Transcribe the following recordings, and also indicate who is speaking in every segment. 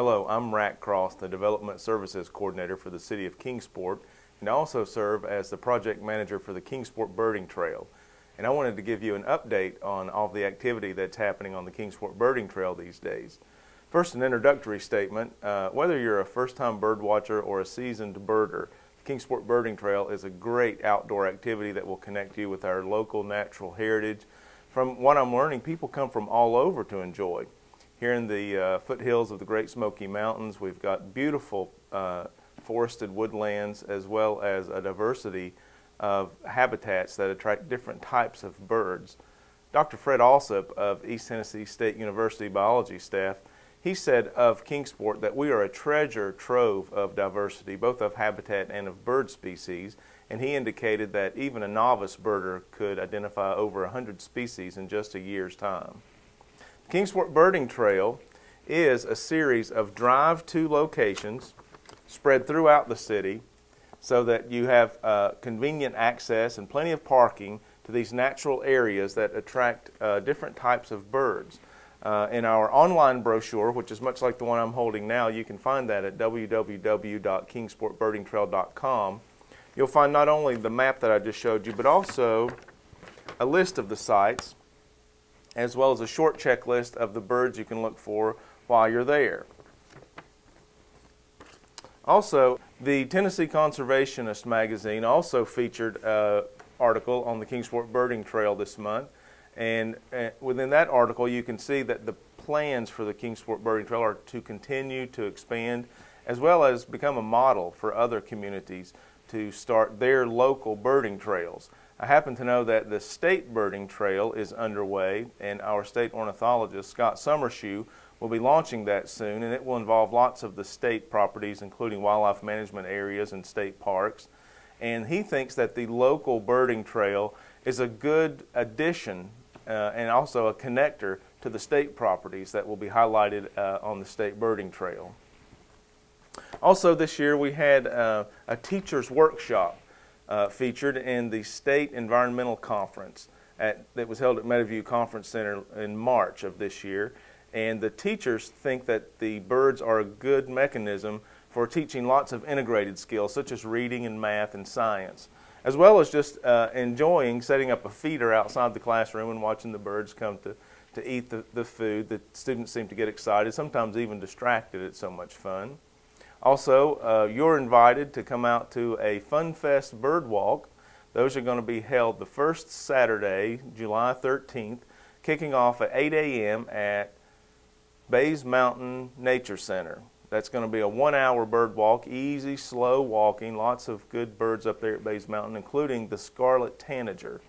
Speaker 1: Hello, I'm Rack Cross, the Development Services Coordinator for the City of Kingsport, and I also serve as the Project Manager for the Kingsport Birding Trail. And I wanted to give you an update on all the activity that's happening on the Kingsport Birding Trail these days. First, an introductory statement. Whether you're a first-time bird watcher or a seasoned birder, the Kingsport Birding Trail is a great outdoor activity that will connect you with our local natural heritage. From what I'm learning, people come from all over to enjoy. Here in the foothills of the Great Smoky Mountains, we've got beautiful forested woodlands as well as a diversity of habitats that attract different types of birds. Dr. Fred Alsop of East Tennessee State University biology staff, he said of Kingsport that we are a treasure trove of diversity, both of habitat and of bird species, and he indicated that even a novice birder could identify over 100 species in just a year's time. Kingsport Birding Trail is a series of drive-to locations spread throughout the city so that you have convenient access and plenty of parking to these natural areas that attract different types of birds. In our online brochure, which is much like the one I'm holding now, you can find that at www.kingsportbirdingtrail.com. You'll find not only the map that I just showed you, but also a list of the sites, as well as a short checklist of the birds you can look for while you're there. Also, the Tennessee Conservationist magazine also featured an article on the Kingsport Birding Trail this month, and within that article you can see that the plans for the Kingsport Birding Trail are to continue to expand as well as become a model for other communities to start their local birding trails. I happen to know that the state birding trail is underway, and our state ornithologist, Scott Summershoe, will be launching that soon, and it will involve lots of the state properties, including wildlife management areas and state parks. And he thinks that the local birding trail is a good addition and also a connector to the state properties that will be highlighted on the state birding trail. Also this year we had a teacher's workshop featured in the State Environmental Conference that was held at Meadowview Conference Center in March of this year. And the teachers think that the birds are a good mechanism for teaching lots of integrated skills such as reading and math and science, as well as just enjoying setting up a feeder outside the classroom and watching the birds come to eat the food. The students seem to get excited, sometimes even distracted. It's so much fun. Also, you're invited to come out to a Fun Fest bird walk. Those are going to be held the first Saturday, July 13th, kicking off at 8 a.m. at Bays Mountain Nature Center. That's going to be a 1-hour bird walk, easy, slow walking, lots of good birds up there at Bays Mountain, including the scarlet tanager.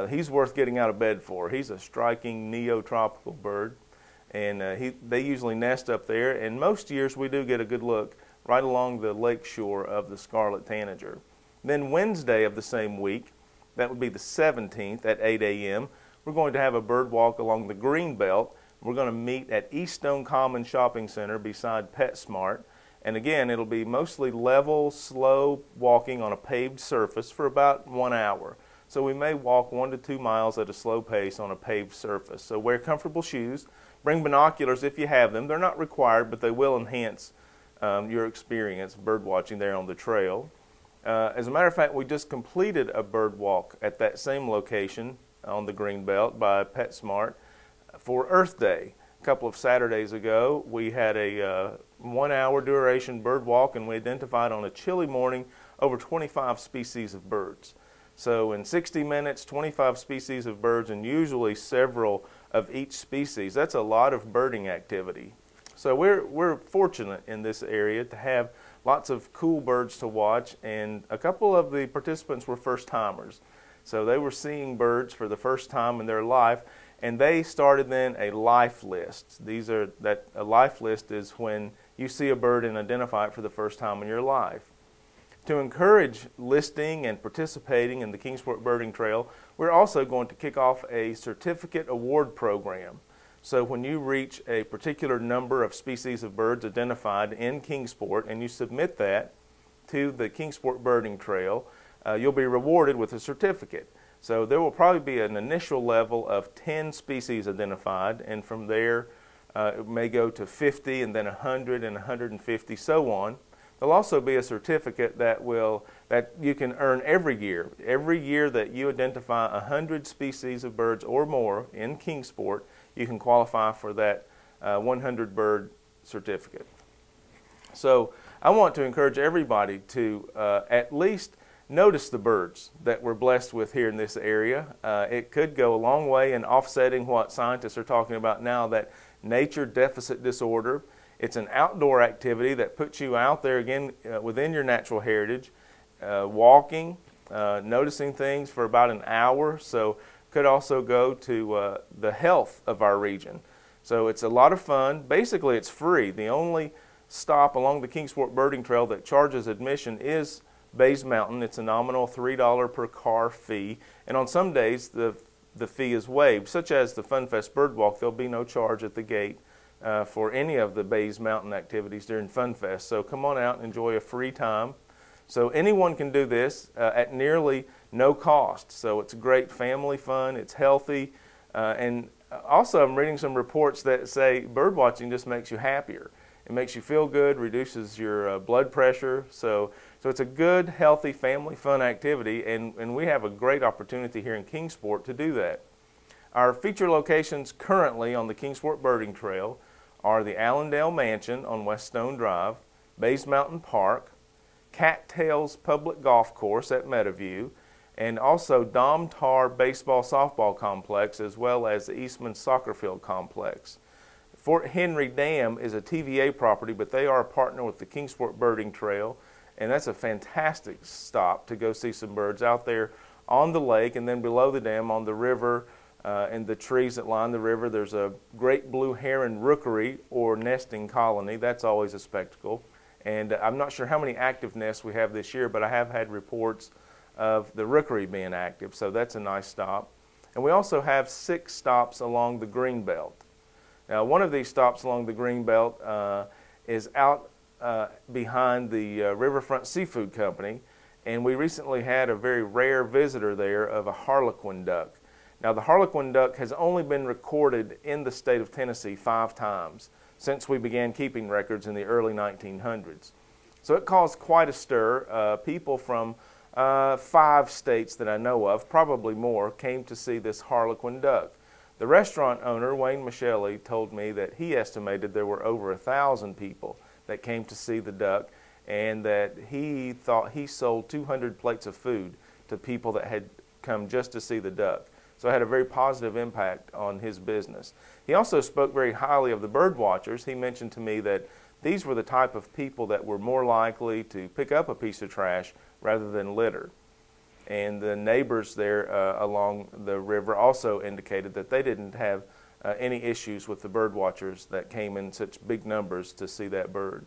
Speaker 1: He's worth getting out of bed for. He's a striking neotropical bird. And they usually nest up there, and most years we do get a good look right along the lake shore of the scarlet tanager. Then Wednesday of the same week, that would be the 17th at 8 a.m., we're going to have a bird walk along the green belt. We're going to meet at East Stone Common Shopping Center beside PetSmart. And again, it'll be mostly level, slow walking on a paved surface for about 1 hour. So we may walk 1 to 2 miles at a slow pace on a paved surface. So wear comfortable shoes. Bring binoculars if you have them. They're not required, but they will enhance your experience bird watching there on the trail. As a matter of fact, we just completed a bird walk at that same location on the Greenbelt by PetSmart for Earth Day. A couple of Saturdays ago, we had a 1-hour duration bird walk, and we identified on a chilly morning over 25 species of birds. So in 60 minutes, 25 species of birds, and usually several of each species. That's a lot of birding activity. So we're fortunate in this area to have lots of cool birds to watch, and a couple of the participants were first-timers. So they were seeing birds for the first time in their life, and they started then a life list. A life list is when you see a bird and identify it for the first time in your life. To encourage listing and participating in the Kingsport Birding Trail, we're also going to kick off a certificate award program. So when you reach a particular number of species of birds identified in Kingsport and you submit that to the Kingsport Birding Trail, you'll be rewarded with a certificate. So there will probably be an initial level of 10 species identified, and from there It may go to 50 and then 100 and 150, so on. There'll also be a certificate that you can earn every year. Every year that you identify 100 species of birds or more in Kingsport, you can qualify for that 100 bird certificate. So I want to encourage everybody to at least notice the birds that we're blessed with here in this area. It could go a long way in offsetting what scientists are talking about now, that nature deficit disorder. It's an outdoor activity that puts you out there again within your natural heritage, walking, noticing things for about an hour. So could also go to the health of our region. So it's a lot of fun. Basically, it's free. The only stop along the Kingsport Birding Trail that charges admission is Bays Mountain. It's a nominal $3 per car fee. And on some days, the fee is waived, such as the Fun Fest Bird Walk. There'll be no charge at the gate for any of the Bays Mountain activities during Fun Fest. So come on out and enjoy a free time. So anyone can do this at nearly no cost. So it's great family fun, it's healthy, and also I'm reading some reports that say bird watching just makes you happier. It makes you feel good, reduces your blood pressure. So it's a good, healthy, family fun activity, and we have a great opportunity here in Kingsport to do that. Our feature locations currently on the Kingsport Birding Trail are the Allendale Mansion on West Stone Drive, Bays Mountain Park, Cattails Public Golf Course at Meadowview, and also Domtar Baseball Softball Complex, as well as the Eastman Soccer Field Complex. Fort Henry Dam is a TVA property, but they are a partner with the Kingsport Birding Trail, and that's a fantastic stop to go see some birds out there on the lake, and then below the dam on the river and the trees that line the river. There's a great blue heron rookery or nesting colony. That's always a spectacle. And I'm not sure how many active nests we have this year, but I have had reports of the rookery being active, so that's a nice stop. And we also have 6 stops along the Greenbelt. Now, one of these stops along the Greenbelt is out behind the Riverfront Seafood Company, and we recently had a very rare visitor there of a harlequin duck. Now, the harlequin duck has only been recorded in the state of Tennessee 5 times since we began keeping records in the early 1900s. So it caused quite a stir. People from 5 states that I know of, probably more, came to see this harlequin duck. The restaurant owner, Wayne Michele, told me that he estimated there were over 1,000 people that came to see the duck, and that he thought he sold 200 plates of food to people that had come just to see the duck. So it had a very positive impact on his business. He also spoke very highly of the bird watchers. He mentioned to me that these were the type of people that were more likely to pick up a piece of trash rather than litter. And the neighbors there along the river also indicated that they didn't have any issues with the bird watchers that came in such big numbers to see that bird.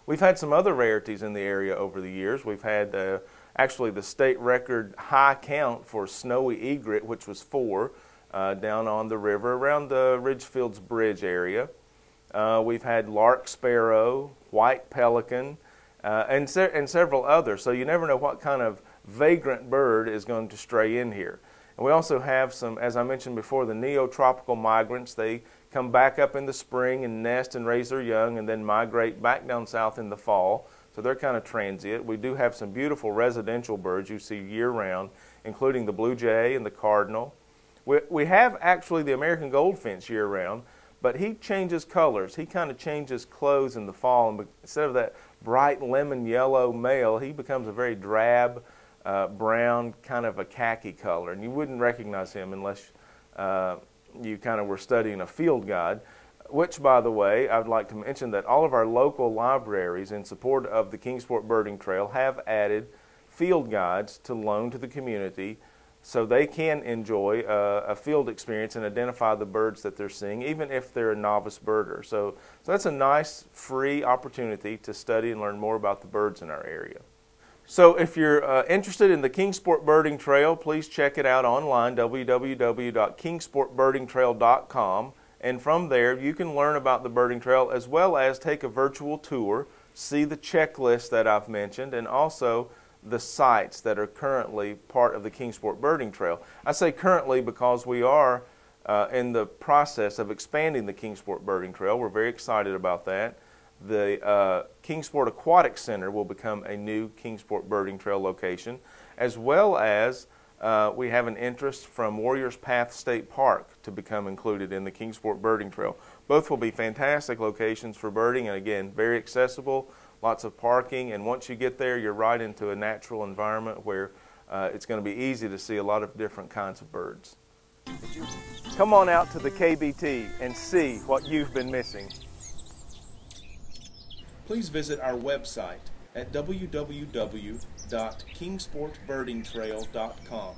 Speaker 1: We've had some other rarities in the area over the years. We've had actually the state record high count for snowy egret, which was 4, down on the river around the Ridgefields Bridge area. We've had lark sparrow, white pelican, and several others. So you never know what kind of vagrant bird is going to stray in here. And we also have some, as I mentioned before, the neotropical migrants. They come back up in the spring and nest and raise their young and then migrate back down south in the fall. So they're kind of transient. We do have some beautiful residential birds you see year-round, including the blue jay and the cardinal. We have actually the American goldfinch year-round, but he changes colors. He kind of changes clothes in the fall, and instead of that bright lemon yellow male, he becomes a very drab brown, kind of a khaki color, and you wouldn't recognize him unless you kind of were studying a field guide. Which, by the way, I would like to mention that all of our local libraries in support of the Kingsport Birding Trail have added field guides to loan to the community so they can enjoy a field experience and identify the birds that they're seeing, even if they're a novice birder. So that's a nice free opportunity to study and learn more about the birds in our area. So if you're interested in the Kingsport Birding Trail, please check it out online, www.kingsportbirdingtrail.com. And from there, you can learn about the birding trail as well as take a virtual tour, see the checklist that I've mentioned, and also the sites that are currently part of the Kingsport Birding Trail. I say currently because we are in the process of expanding the Kingsport Birding Trail. We're very excited about that. The Kingsport Aquatic Center will become a new Kingsport Birding Trail location, as well as we have an interest from Warriors Path State Park to become included in the Kingsport Birding Trail. Both will be fantastic locations for birding, and again, very accessible, lots of parking, and once you get there, you're right into a natural environment where it's going to be easy to see a lot of different kinds of birds. Come on out to the KBT and see what you've been missing.
Speaker 2: Please visit our website at www.kingsportbirdingtrail.com.